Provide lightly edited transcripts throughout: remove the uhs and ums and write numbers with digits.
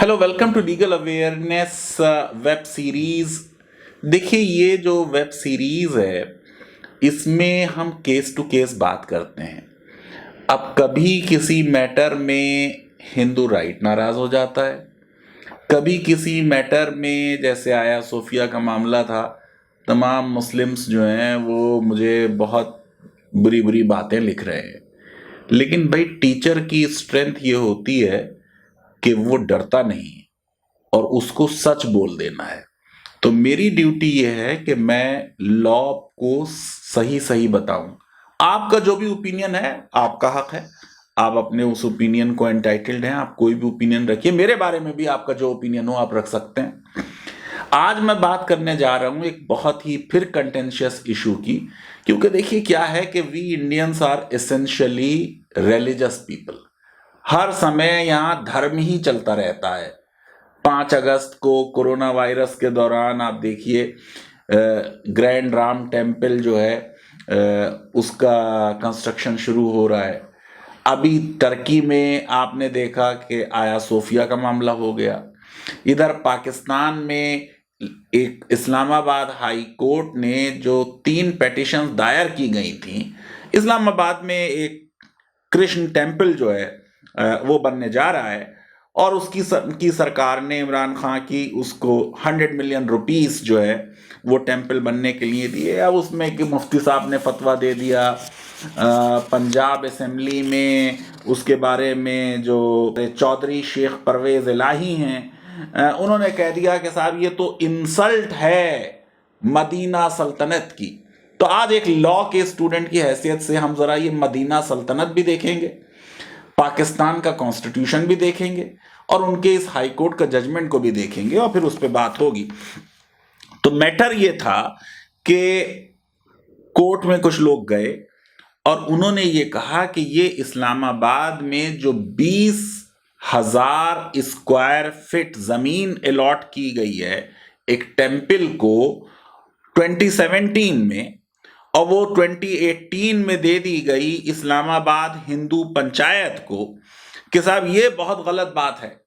Hello, welcome to legal awareness web series. देखिए, ये जो वेब सीरीज है इसमें हम केस टू केस बात करते हैं। अब कभी किसी मैटर में हिंदू राइट नाराज हो जाता है, कभी किसी मैटर में जैसे आया सोफिया का मामला था, तमाम मुस्लिम्स जो हैं वो मुझे बहुत बुरी बुरी बातें लिख रहे हैं। लेकिन भाई, टीचर की स्ट्रेंथ ये होती है कि वो डरता नहीं है और उसको सच बोल देना है। तो मेरी ड्यूटी ये है कि मैं लॉ को सही सही बताऊं। आपका जो भी ओपिनियन है आपका हक है, आप अपने उस ओपिनियन को एंटाइटल्ड हैं, आप कोई भी ओपिनियन रखिए। मेरे बारे में भी आपका जो ओपिनियन हो आप रख सकते हैं। आज मैं बात करने जा रहा हूं एक बहुत ही फिर कंटेंशियस इशू की, क्योंकि देखिए क्या है कि we Indians are essentially religious people. हर समय यहां धर्म ही चलता रहता है। 5 अगस्त को कोरोना वायरस के दौरान आप देखिए ग्रैंड राम टेम्पल जो है उसका कंस्ट्रक्शन शुरू हो रहा है। अभी टर्की में आपने देखा कि आया सोफिया का मामला हो गया। इधर पाकिस्तान में एक इस्लामाबाद हाई कोर्ट ने जो 3 पेटिशंस दायर की गई थी, इस्लामाबाद में एक कृष्ण टेम्पल जो है वो बनने जा रहा है और की सरकार ने इमरान खान की उसको 100 मिलियन रुपीस जो है वो टेम्पल बनने के लिए दिए। अब उसमें कि मुफ्ती साहब ने फतवा दे दिया, पंजाब असेंबली में उसके बारे में जो चौधरी शेख परवेज इलाही हैं उन्होंने कह दिया कि साहब ये तो इंसल्ट है मदीना सल्तनत की। तो आज एक लॉ के स्टूडेंट की हैसियत से हम जरा ये मदीना सल्तनत भी देखेंगे, पाकिस्तान का कॉन्स्टिट्यूशन भी देखेंगे और उनके इस हाई कोर्ट का जजमेंट को भी देखेंगे और फिर उस पर बात होगी। तो मैटर ये था कि कोर्ट में कुछ लोग गए और उन्होंने ये कहा कि ये इस्लामाबाद में जो 20,000 स्क्वायर फीट जमीन अलॉट की गई है एक टेम्पल को 2017 में, और वो 2018 में दे दी गई इस्लामाबाद हिंदू पंचायत को, कि साहब ये बहुत गलत बात है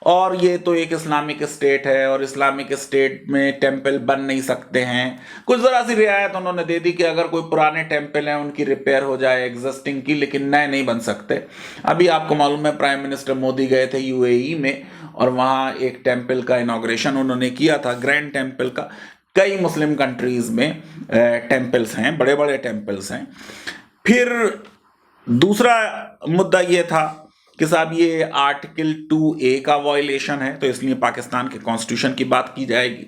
और ये तो एक इस्लामिक स्टेट है और इस्लामिक स्टेट में टेम्पल बन नहीं सकते हैं। कुछ ज़रा सी रियायत उन्होंने दे दी कि अगर कोई पुराने टेम्पल हैं उनकी रिपेयर हो जाए एग्जिस्टिंग की, लेकिन नए नहीं बन सकते। अभी आपको मालूम है प्राइम मिनिस्टर मोदी गए थे यूएई में और वहाँ एक टेम्पल का इनॉग्रेशन उन्होंने किया था, ग्रैंड टेम्पल का। कई मुस्लिम कंट्रीज में टेम्पल्स हैं, बड़े बड़े टेम्पल्स हैं। फिर दूसरा मुद्दा ये था कि साहब ये आर्टिकल 2A का वायलेशन है, तो इसलिए पाकिस्तान के कॉन्स्टिट्यूशन की बात की जाएगी।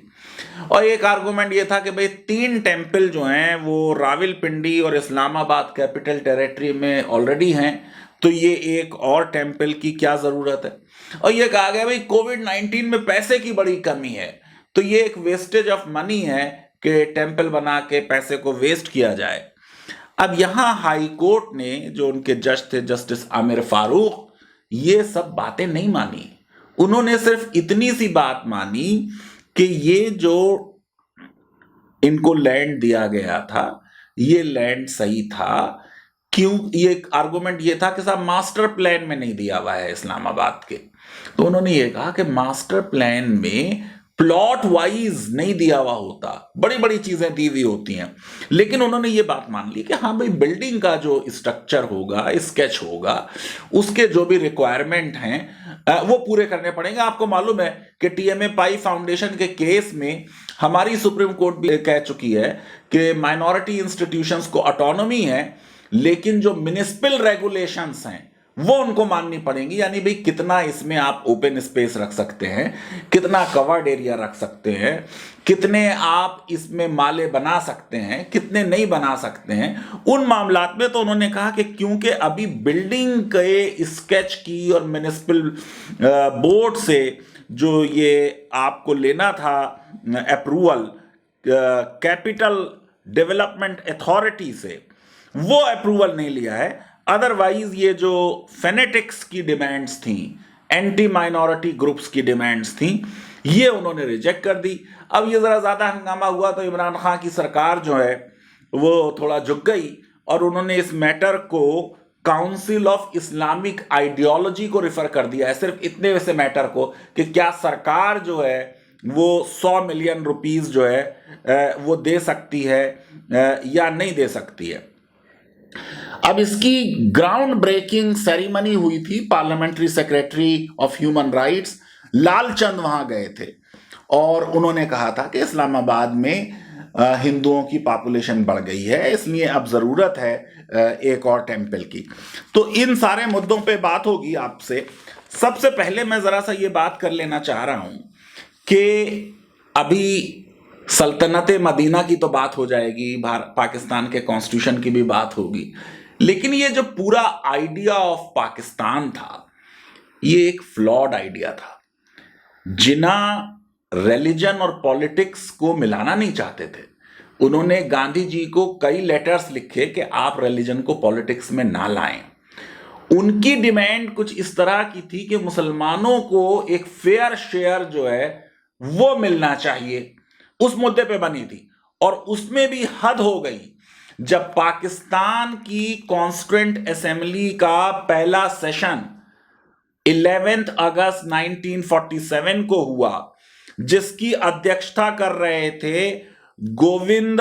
और एक आर्गुमेंट ये था कि भाई 3 टेम्पल जो हैं वो रावलपिंडी और इस्लामाबाद कैपिटल टेरिटरी में ऑलरेडी हैं, तो ये एक और टेम्पल की क्या ज़रूरत है। और ये कहा गया भाई कोविड-19 में पैसे की बड़ी कमी है, तो ये एक वेस्टेज ऑफ मनी है कि टेम्पल बना के पैसे को वेस्ट किया जाए। अब यहां हाई कोर्ट ने जो उनके जज थे जस्टिस आमिर फारूक, ये सब बातें नहीं मानी। उन्होंने सिर्फ इतनी सी बात मानी कि ये जो इनको लैंड दिया गया था ये लैंड सही था। क्यों? ये आर्गुमेंट ये था कि साहब मास्टर प्लान में नहीं दिया हुआ है इस्लामाबाद के। तो उन्होंने ये कहा कि मास्टर प्लान में प्लॉट वाइज नहीं दिया हुआ होता, बड़ी बड़ी चीजें दी हुई होती हैं। लेकिन उन्होंने ये बात मान ली कि हाँ भाई बिल्डिंग का जो स्ट्रक्चर होगा, स्केच होगा, उसके जो भी रिक्वायरमेंट हैं वो पूरे करने पड़ेंगे। आपको मालूम है कि टीएमए पाई फाउंडेशन के केस में हमारी सुप्रीम कोर्ट भी कह चुकी है कि माइनॉरिटी इंस्टीट्यूशंस को ऑटोनॉमी है, लेकिन जो म्युनिसिपल रेगुलेशंस हैं वो उनको माननी पड़ेंगी। यानी भाई कितना इसमें आप ओपन स्पेस रख सकते हैं, कितना कवर्ड एरिया रख सकते हैं, कितने आप इसमें माले बना सकते हैं, कितने नहीं बना सकते हैं, उन मामलात में। तो उन्होंने कहा कि क्योंकि अभी बिल्डिंग के स्केच की और म्युनिसिपल बोर्ड से जो ये आपको लेना था अप्रूवल कैपिटल डेवलपमेंट अथॉरिटी से, वो अप्रूवल नहीं लिया है। अदरवाइज ये जो फेनेटिक्स की डिमांड्स थी, एंटी माइनॉरिटी ग्रुप्स की डिमांड्स थी, ये उन्होंने रिजेक्ट कर दी। अब ये जरा ज्यादा हंगामा हुआ तो इमरान खान की सरकार जो है वो थोड़ा झुक गई और उन्होंने इस मैटर को काउंसिल ऑफ इस्लामिक आइडियोलॉजी को रिफर कर दिया है, सिर्फ इतने से मैटर को कि क्या सरकार जो है वो 100 मिलियन रुपीस जो है वो दे सकती है या नहीं दे सकती है। अब इसकी ग्राउंड ब्रेकिंग सेरेमनी हुई थी, parliamentary secretary of human rights Lalchand वहां गए थे और उन्होंने कहा था कि इस्लामाबाद में हिंदुओं की पॉपुलेशन बढ़ गई है, इसलिए अब जरूरत है एक और टेम्पल की। तो इन सारे मुद्दों पे बात होगी आपसे। सबसे पहले मैं जरा सा ये बात कर लेना चाह रहा हूं कि अभी सल्तनत मदीना की तो बात हो जाएगी, पाकिस्तान के कॉन्स्टिट्यूशन की भी बात होगी, लेकिन ये जो पूरा आइडिया ऑफ पाकिस्तान था ये एक फ्लॉड आइडिया था। जिन्ना रिलीजन और पॉलिटिक्स को मिलाना नहीं चाहते थे, उन्होंने गांधी जी को कई लेटर्स लिखे कि आप रिलीजन को पॉलिटिक्स में ना लाएं। उनकी डिमांड कुछ इस तरह की थी कि मुसलमानों को एक फेयर शेयर जो है वो मिलना चाहिए, उस मुद्दे पे बनी थी। और उसमें भी हद हो गई जब पाकिस्तान की कॉन्स्टिट्यूएंट असेंबली का पहला सेशन 11 अगस्त 1947 को हुआ, जिसकी अध्यक्षता कर रहे थे गोविंद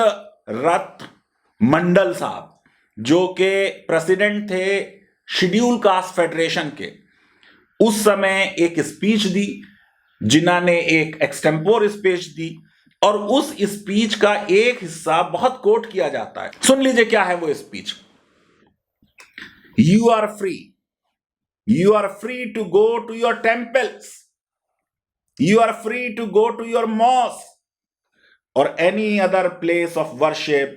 रथ मंडल साहब, जो कि प्रेसिडेंट थे शेड्यूल कास्ट फेडरेशन के। उस समय एक स्पीच दी, जिन्ना ने एक एक्सटेम्पोर स्पीच दी और उस स्पीच का एक हिस्सा बहुत कोट किया जाता है। सुन लीजिए क्या है वो speech. You are free to go to your temples, you are free to go to your mosque or any other place of worship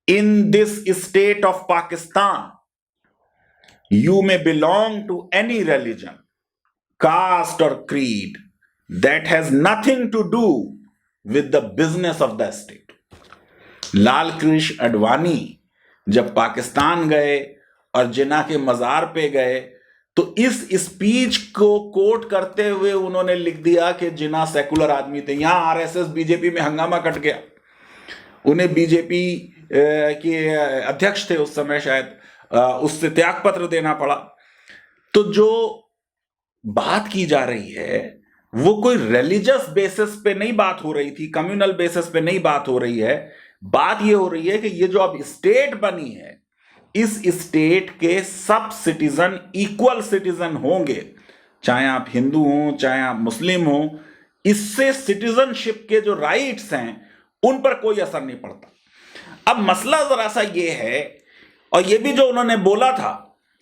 in this state of Pakistan. You may belong to any religion, caste or creed that has nothing to do with the business of the state. Lal Krishna Advani जब पाकिस्तान गए और जिन्ना के मजार पे गए तो इस speech को कोट करते हुए उन्होंने लिख दिया कि जिन्ना सेकुलर आदमी थे। यहां आरएसएस बीजेपी में हंगामा कट गया, उन्हें बीजेपी के अध्यक्ष थे उस समय, शायद उससे त्यागपत्र देना पड़ा। तो जो बात की जा रही है वो कोई रिलीजियस बेसिस पे नहीं बात हो रही थी, कम्युनल बेसिस पे नहीं बात हो रही है। बात ये हो रही है कि ये जो अब स्टेट बनी है, इस स्टेट के सब सिटीजन इक्वल सिटीजन होंगे, चाहे आप हिंदू हो चाहे आप मुस्लिम हो। इससे सिटीजनशिप के जो राइट्स हैं उन पर कोई असर नहीं पड़ता। अब मसला जरा सा ये है, और ये भी जो उन्होंने बोला था,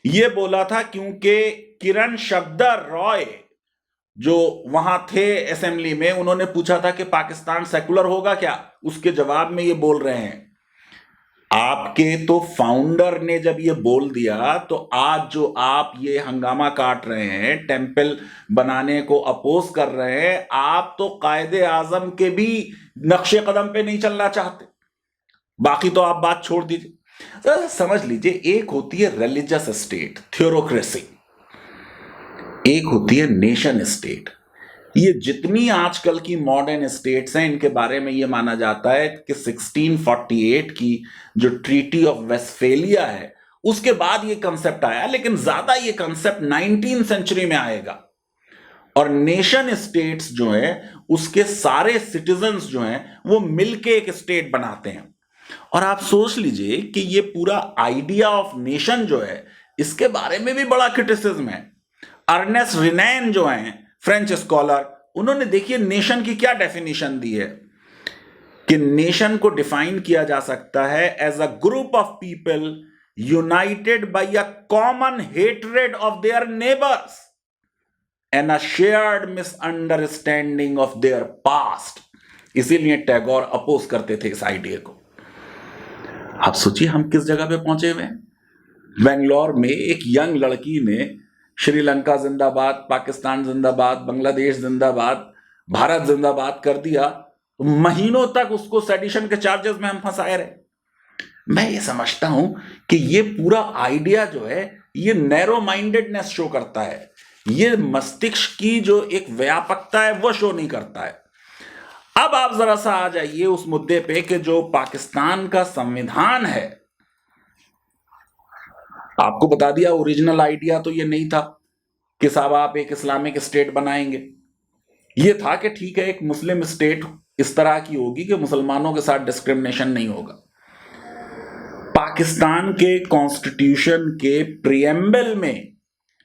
ये बोला था क्योंकि किरण शब्दर रॉय जो वहां थे असेंबली में, उन्होंने पूछा था कि पाकिस्तान सेकुलर होगा क्या। उसके जवाब में ये बोल रहे हैं, आपके तो फाउंडर ने जब ये बोल दिया तो आज जो आप ये हंगामा काट रहे हैं, टेम्पल बनाने को अपोज कर रहे हैं, आप तो कायदे आजम के भी नक्शे कदम पे नहीं चलना चाहते। बाकी तो आप बात छोड़ दीजिए। तो समझ लीजिए, एक होती है रिलीजियस स्टेट, थ्योरोक्रेसी, एक होती है नेशन स्टेट। ये जितनी आजकल की मॉडर्न स्टेट्स हैं, इनके बारे में ये माना जाता है कि 1648 की जो ट्रीटी ऑफ वेस्टफेलिया है उसके बाद ये कंसेप्ट आया, लेकिन ज्यादा ये कंसेप्ट 19वीं सेंचुरी में आएगा। और नेशन स्टेट्स जो हैं उसके सारे सिटीजन्स जो हैं वो मिलके एक स्टेट बनाते हैं। और आप सोच लीजिए कि ये पूरा आइडिया ऑफ नेशन जो है, इसके बारे में भी बड़ा क्रिटिसिज्म है। अर्नेस्ट रिनैन जो हैं फ्रेंच स्कॉलर, उन्होंने देखिए नेशन की क्या डेफिनेशन दी है कि नेशन को डिफाइन किया जा सकता है as a group of people united by a common hatred of their neighbours and a shared misunderstanding of their past. इसीलिए टैगोर अपोज करते थे इस आइडिया को। आप सोचिए हम किस जगह पे पहुंचे हुए हैं। बेंगलोर में एक यंग लड़की ने श्रीलंका जिंदाबाद, पाकिस्तान जिंदाबाद, बांग्लादेश जिंदाबाद, भारत जिंदाबाद कर दिया। महीनों तक उसको सेडिशन के चार्जेस में हम फंसाए रहे। मैं ये समझता हूं कि ये पूरा आइडिया जो है ये नैरो माइंडेडनेस शो करता है, ये मस्तिष्क की जो एक व्यापकता है वो शो नहीं करता है। अब आप जरा सा आ जाइए उस मुद्दे पे कि जो पाकिस्तान का संविधान है आपको बता दिया ओरिजिनल आइडिया तो ये नहीं था कि साहब आप एक इस्लामिक स्टेट बनाएंगे। ये था कि ठीक है एक मुस्लिम स्टेट इस तरह की होगी कि मुसलमानों के साथ डिस्क्रिमिनेशन नहीं होगा। पाकिस्तान के कॉन्स्टिट्यूशन के प्रियम्बल में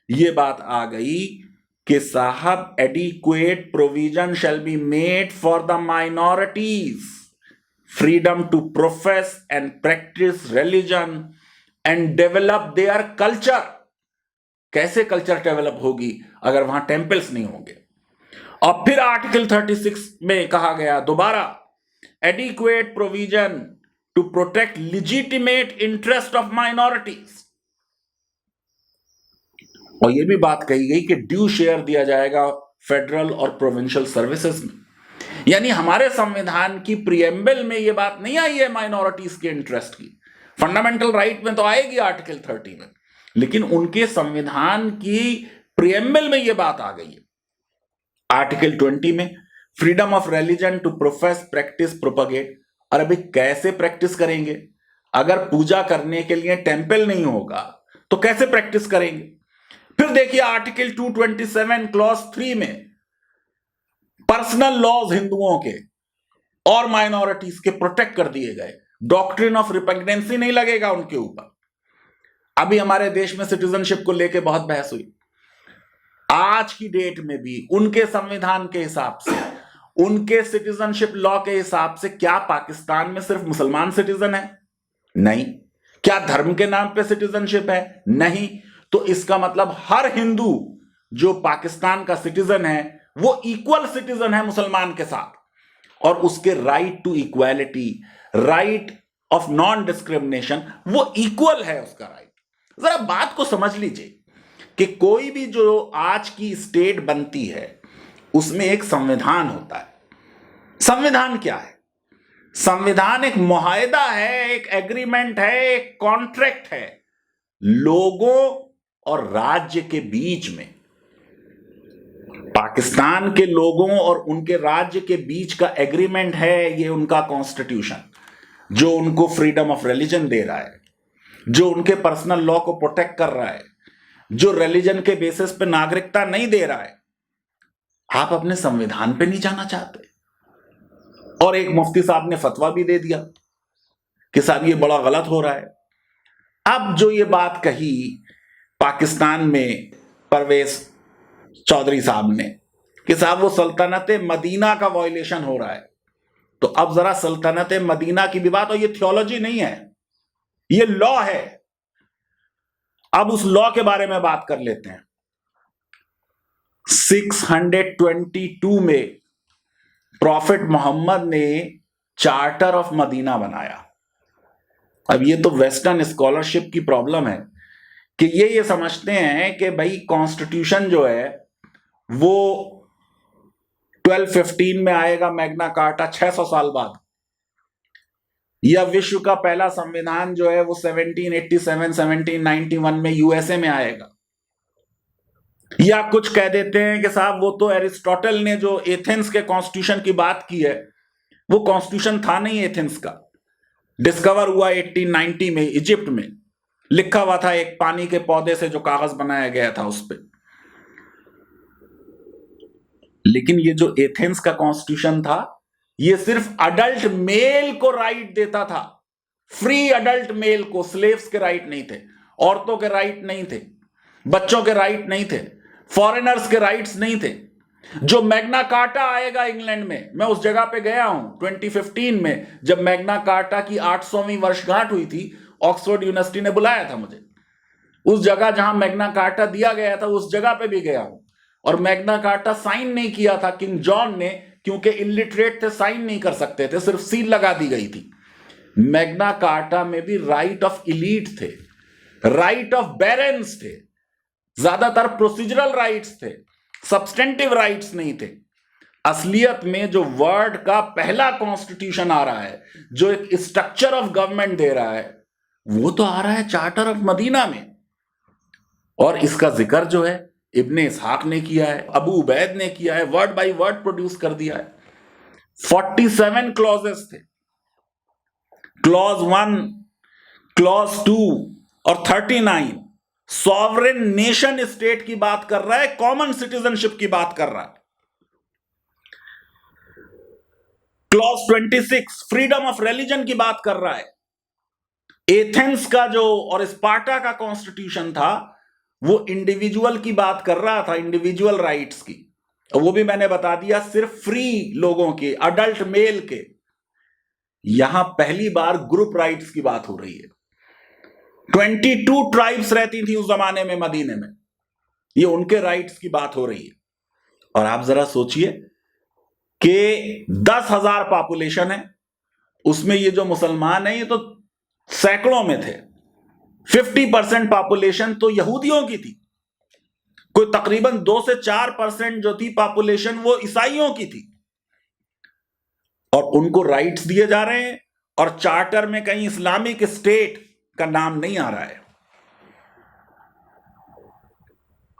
ये बात आ गई कि साहब adequate provision shall be made for the minorities, freedom to profess and practice religion and develop their culture. कैसे कल्चर डेवलप होगी अगर वहां टेम्पल्स नहीं होंगे? और फिर आर्टिकल 36 में कहा गया दोबारा, adequate provision to protect legitimate interest of minorities. और यह भी बात कही गई कि ड्यू शेयर दिया जाएगा फेडरल और प्रोविंशियल सर्विसेज में। यानी हमारे संविधान की प्रियम्बल में यह बात नहीं आई है माइनॉरिटीज के इंटरेस्ट की। फंडामेंटल राइट में तो आएगी आर्टिकल 30 में, लेकिन उनके संविधान की प्रियम्बल में यह बात आ गई है। आर्टिकल 20 में freedom of religion to profess practice propagate. और अभी कैसे प्रैक्टिस करेंगे? अगर पूजा करने के लिए टेंपल नहीं होगा तो कैसे प्रैक्टिस करेंगे? फिर देखिए आर्टिकल 227 क्लॉज 3 में पर्सनल लॉज हिंदुओं के और माइनॉरिटीज के प्रोटेक्ट कर दिए गए। डॉक्ट्रिन ऑफ रिपग्नेंसी नहीं लगेगा उनके ऊपर। अभी हमारे देश में सिटीजनशिप को लेकर बहुत बहस हुई। आज की डेट में भी उनके संविधान के हिसाब से, उनके सिटीजनशिप लॉ के हिसाब से, क्या पाकिस्तान में सिर्फ मुसलमान सिटीजन है? नहीं। क्या धर्म के नाम पे सिटीजनशिप है? नहीं। तो इसका मतलब हर हिंदू जो पाकिस्तान का सिटीजन है वो इक्वल सिटीजन है मुसलमान के साथ, और उसके right to equality, right of non discrimination, वो इक्वल है उसका राइट। जरा बात को समझ लीजिए कि कोई भी जो आज की स्टेट बनती है उसमें एक संविधान होता है। संविधान क्या है? संविधान एक मुआहदा है, एक एग्रीमेंट है, एक कॉन्ट्रैक्ट है लोगों और राज्य के बीच में। पाकिस्तान के लोगों और उनके राज्य के बीच का एग्रीमेंट है ये उनका कॉन्स्टिट्यूशन, जो उनको फ्रीडम ऑफ रिलीजन दे रहा है, जो उनके पर्सनल लॉ को प्रोटेक्ट कर रहा है, जो रिलीजन के बेसिस पे नागरिकता नहीं दे रहा है। आप अपने संविधान पे नहीं जाना चाहते। और एक मुफ्ती साहब ने फतवा भी दे दिया कि साहब ये बड़ा गलत हो रहा है। अब जो ये बात कही पाकिस्तान में परवेज चौधरी साहब ने कि साहब वो सल्तनत मदीना का वायलेशन हो रहा है, तो अब जरा सल्तनत मदीना की भी बात, और ये थियोलॉजी नहीं है, ये लॉ है। अब उस लॉ के बारे में बात कर लेते हैं। 622 में प्रॉफिट मोहम्मद ने चार्टर ऑफ मदीना बनाया। अब ये तो वेस्टर्न स्कॉलरशिप की प्रॉब्लम है कि ये समझते हैं कि भाई कॉन्स्टिट्यूशन जो है वो 1215 में आएगा, मैग्ना कार्टा 600 साल बाद, या विश्व का पहला संविधान जो है वो 1787 1791 में यूएसए में आएगा। या कुछ कह देते हैं कि साहब वो तो एरिस्टोटल ने जो एथेंस के कॉन्स्टिट्यूशन की बात की है वो कॉन्स्टिट्यूशन था नहीं एथेंस का, डिस्कवर हुआ 1890 में इजिप्ट में, लिखा हुआ था एक पानी के पौधे से जो कागज बनाया गया था उस पर। लेकिन ये जो एथेंस का कॉन्स्टिट्यूशन था ये सिर्फ अडल्ट मेल को राइट देता था, फ्री अडल्ट मेल को, स्लेव्स के राइट नहीं थे, औरतों के राइट नहीं थे, बच्चों के राइट नहीं थे, फॉरेनर्स के राइट्स नहीं थे। जो मैग्ना कार्टा आएगा इंग्लैंड में, मैं उस जगह पे गया हूं 2015 में, जब मैग्ना कार्टा की 800वीं वर्षगांठ हुई थी, ऑक्सफोर्ड यूनिवर्सिटी ने बुलाया था मुझे। उस जगह जहां मैग्ना कार्टा दिया गया था उस जगह पे भी गया हूं, और मैग्ना कार्टा साइन नहीं किया था किंग जॉन ने, क्योंकि इलिटरेट थे, साइन नहीं कर सकते थे, सिर्फ सील लगा दी गई थी। मैग्ना कार्टा में भी राइट ऑफ इलीट थे, राइट ऑफ बैरन्स थे, ज्यादातर प्रोसीजरल राइट्स थे, सब्सटेंटिव राइट्स नहीं थे। असलियत में जो वर्ल्ड का पहला कॉन्स्टिट्यूशन आ रहा है, जो एक स्ट्रक्चर ऑफ गवर्नमेंट दे रहा है, वो तो आ रहा है चार्टर ऑफ मदीना में। और इसका जिक्र जो है इब्ने इसहाक ने किया है, अबू उबैद ने किया है, वर्ड बाय वर्ड प्रोड्यूस कर दिया है। 47 क्लॉजेस थे, क्लॉज 1, क्लॉज 2 और 39 सॉवरेन नेशन स्टेट की बात कर रहा है, कॉमन सिटीजनशिप की बात कर रहा है। क्लॉज 26 फ्रीडम ऑफ रिलीजन की बात कर रहा है। एथेंस का जो और स्पार्टा का कॉन्स्टिट्यूशन था वो इंडिविजुअल की बात कर रहा था, इंडिविजुअल राइट्स की। वो भी मैंने बता दिया सिर्फ फ्री लोगों के, अडल्ट मेल के। यहां पहली बार ग्रुप राइट्स की बात हो रही है। 22 ट्राइब्स रहती थी उस जमाने में मदीने में, ये उनके राइट्स की बात हो रही है। और आप जरा सोचिए कि 10,000 पॉपुलेशन है, उसमें ये जो मुसलमान है ये तो सैकड़ों में थे। 50% पॉपुलेशन तो यहूदियों की थी, कोई तकरीबन 2 से 4% जो थी पॉपुलेशन वो ईसाइयों की थी। और उनको राइट्स दिए जा रहे हैं और चार्टर में कहीं इस्लामिक स्टेट का नाम नहीं आ रहा है।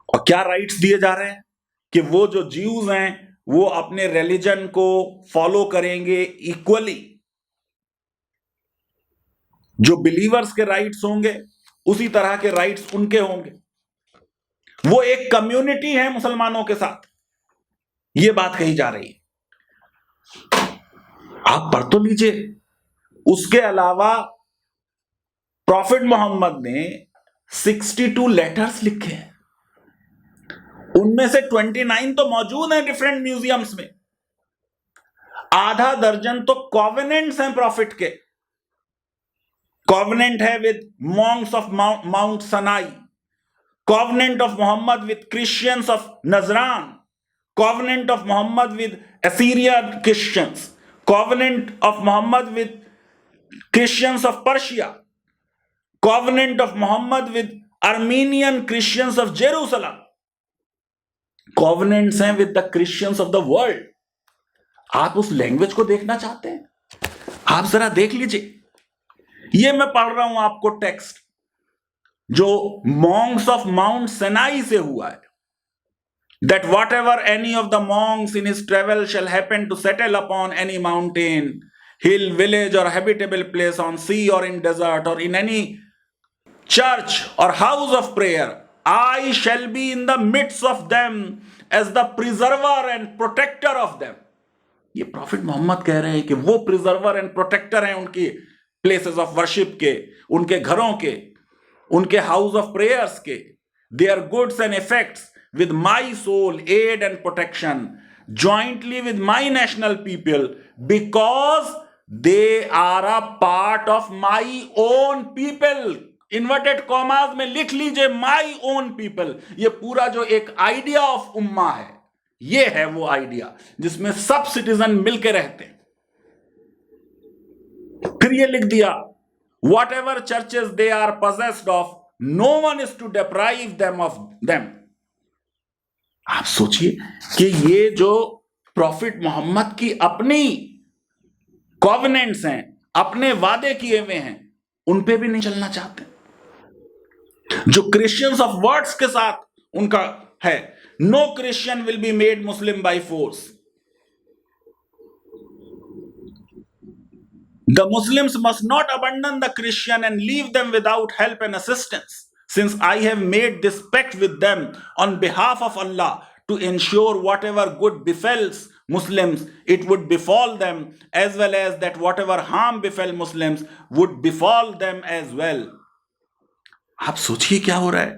और क्या राइट्स दिए जा रहे हैं कि वो जो ज्यूज हैं वो अपने रिलीजन को फॉलो करेंगे इक्वली। जो बिलीवर्स के राइट्स होंगे उसी तरह के राइट्स उनके होंगे। वो एक कम्युनिटी है मुसलमानों के साथ, ये बात कही जा रही है। आप पढ़ तो लीजिए। उसके अलावा प्रॉफिट मोहम्मद ने 62 लेटर्स लिखे हैं, उनमें से 29 तो मौजूद हैं डिफरेंट म्यूजियम्स में। आधा दर्जन तो कॉवेनेंट्स हैं प्रॉफिट के। कॉवेनेंट है with monks of Mount Sinai, covenant of Mohammed with Christians of Najran, covenant of Mohammed with Assyrian Christians, covenant of Mohammed with Christians of Persia, covenant of Mohammed with Armenian Christians of Jerusalem. Covenants हैं with the Christians of the world. आप उस language को देखना चाहते हैं, आप जरा देख लीजिए। ये मैं पढ़ रहा हूं आपको टेक्स्ट जो मॉन्क्स ऑफ माउंट सेनाई से हुआ है। That whatever any of the monks in his travel shall happen to settle upon any mountain, hill, village, or habitable place on sea or in desert or in any church or house of prayer, I shall be in the midst of them as the preserver and protector of them. ये profit Mohammad कह रहे हैं कि वो preserver and protector हैं उनकी places of worship के, उनके घरों के, उनके हाउस ऑफ प्रेयर्स के। Their goods and effects with my soul aid and protection jointly with my national people because they are a part of my own people. Inverted commas में लिख लीजिए my own people। ये पूरा जो एक idea of उम्मा है, ये है वो आइडिया जिसमें सब सिटीजन मिलके रहते हैं। फिर ये लिख दिया whatever churches they are possessed of, no one is to deprive them of them। आप सोचिए कि ये जो प्रॉफिट मोहम्मद की अपनी कॉवेनेंट्स हैं, अपने वादे किए हुए हैं, उन पे भी नहीं चलना चाहते। जो क्रिश्चियंस ऑफ वर्ड्स के साथ उनका है, no Christian will be made Muslim by force. The Muslims must not abandon the Christian and leave them without help and assistance, since I have made this pact with them on behalf of Allah to ensure whatever good befalls Muslims, it would befall them, as well as that whatever harm befell Muslims would befall them as well। आप सोचिए क्या हो रहा है।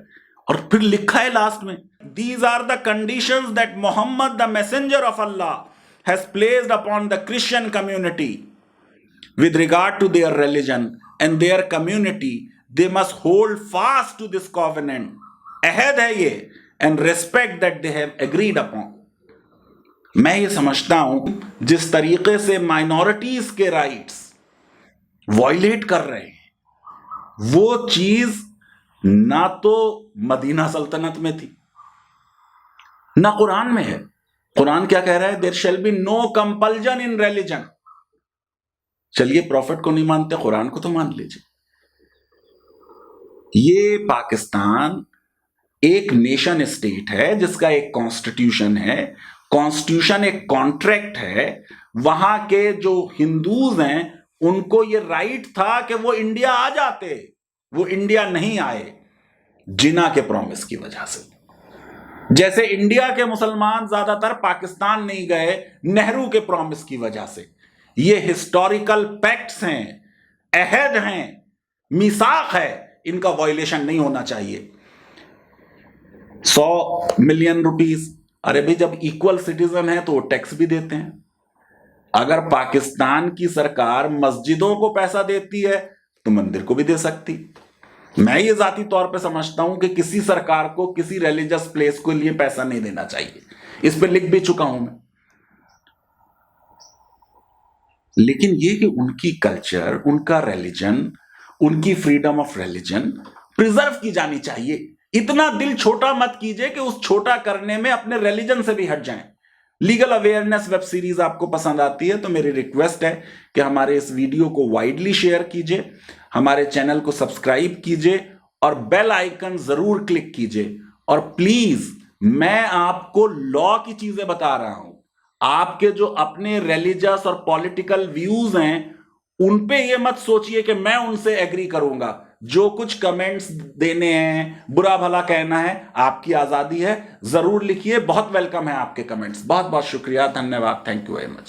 और फिर लिखा है लास्ट में, these are the conditions that Muhammad the messenger of Allah has placed upon the Christian community with regard to their religion and their community। They must hold fast to this covenant, अहद है ये, and respect that they have agreed upon। मैं ये समझता हूं जिस तरीके से minorities के राइट्स वायलेट कर रहे हैं, वो चीज ना तो मदीना सल्तनत में थी ना कुरान में है। कुरान क्या कह रहा है? There shall be no compulsion in religion. चलिए प्रॉफिट को नहीं मानते, कुरान को तो मान लीजिए। ये पाकिस्तान एक नेशन स्टेट है जिसका एक कॉन्स्टिट्यूशन है। कॉन्स्टिट्यूशन एक कॉन्ट्रैक्ट है। वहां के जो हिंदूज हैं उनको ये राइट था कि वो इंडिया आ जाते, वो इंडिया नहीं आए। जिना के प्रॉमिस की वजह से। जैसे इंडिया के मुसलमान ज्यादातर पाकिस्तान नहीं गए नेहरू के प्रॉमिस की वजह से। ये हिस्टोरिकल पैक्ट्स हैं, अहद हैं, मीसाक है, इनका वायलेशन नहीं होना चाहिए। 100 मिलियन रुपीस, अरे भाई जब इक्वल सिटीजन है तो वो टैक्स भी देते हैं। अगर पाकिस्तान की सरकार मस्जिदों को पैसा देती है तो मंदिर को भी दे सकती। मैं ये जाती तौर पे समझता हूं कि किसी सरकार को किसी रिलीजियस प्लेस के लिए पैसा नहीं देना चाहिए, इस पे लिख भी चुका हूं मैं। लेकिन ये कि उनकी कल्चर, उनका रिलीजन, उनकी फ्रीडम ऑफ रिलीजन प्रिजर्व की जानी चाहिए। इतना दिल छोटा मत कीजिए कि उस छोटा करने में अपने रिलीजन से भी हट जाएं। लीगल अवेयरनेस वेब सीरीज आपको पसंद आती है तो मेरी रिक्वेस्ट है कि हमारे इस वीडियो को वाइडली शेयर कीजिए, हमारे चैनल को सब्सक्राइब कीजिए और बेल आइकन जरूर क्लिक कीजिए। और प्लीज, मैं आपको लॉ की चीजें बता रहा हूं, आपके जो अपने रिलीजियस और पॉलिटिकल व्यूज हैं उन पे ये मत सोचिए कि मैं उनसे एग्री करूंगा। जो कुछ कमेंट्स देने हैं, बुरा भला कहना है, आपकी आजादी है, जरूर लिखिए। बहुत वेलकम है आपके कमेंट्स। बहुत बहुत शुक्रिया, धन्यवाद, थैंक यू वेरी मच।